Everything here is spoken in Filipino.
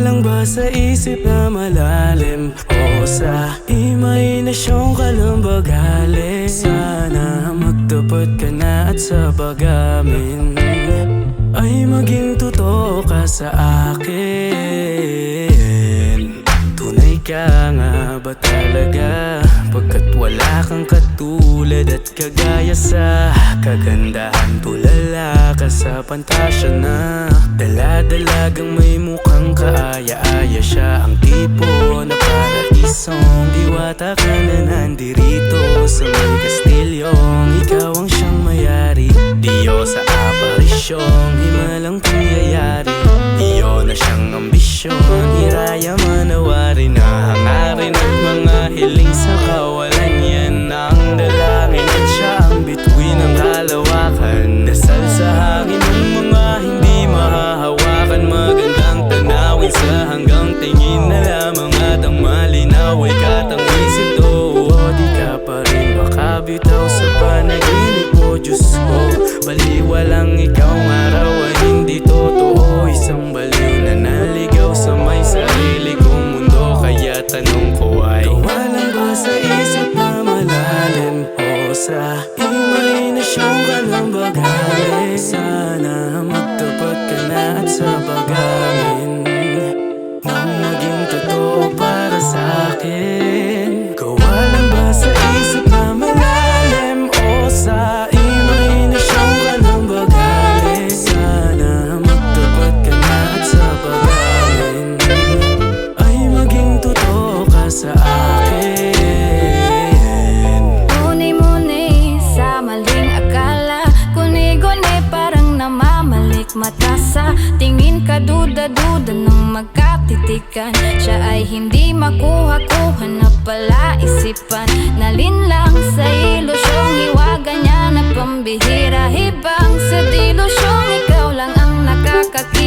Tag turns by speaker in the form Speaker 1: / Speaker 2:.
Speaker 1: lang ba sa isip na malalim o sa imahinasyong ka lang ba galing? Sana magtapat ka na at sa pag-amin ay maging totoo ka sa akin. Tunay ka nga ba talaga? Pagkat wala kang katulad at kagaya sa kagandahan. Tulala ka sa pantasya na dala-dalagang may mukhang kaaya-aya siya. Ang tipo na paraisong diwata ka na nandirito sa may kastilyong. Ikaw ang siyang mayari, Diyos sa aparisyong himalang pangyayari. Iyon na siyang ambisyon, hiraya manawari na hangarin at mga hiling sa kawalan. Yan ang dalangin at siya ang bituin ng kalawakan. Dasal sa hangin ng mga hindi mahahawakan. Magandang tanawin sa hanggang tingin na lamang at ang malinaw ay katang isip to. O di ka pa rin makabitaw sa panaginip mo, Diyos ko. Baliwalang ikaw ng araw ay hindi totoo. Isang baliw na naligaw sa may sarili kong mundo. Kaya tanong ko ay gawa lang ba sa isip na malalim o sa imahinasyong ka lang ba galing? Sana magtapat ka na at sa pag-amin nang maging totoo para sa akin. Gawa lang ba sa isip na malalim o sa imahinasyong ka lang ba galing? Sana magtapat ka na at sa pag-amin ay maging totoo ka sa akin.
Speaker 2: Muni-muni sa maling akala, guni-guni parang namamalik mata sa tingin ka. Duda-duda ng magkatitikan, siya ay hindi makuha-kuha na pala isipan. Nalinlang sa ilusyong hiwaga niya na pambihira. Hibang sa dilusyong ikaw lang ang nakakakita.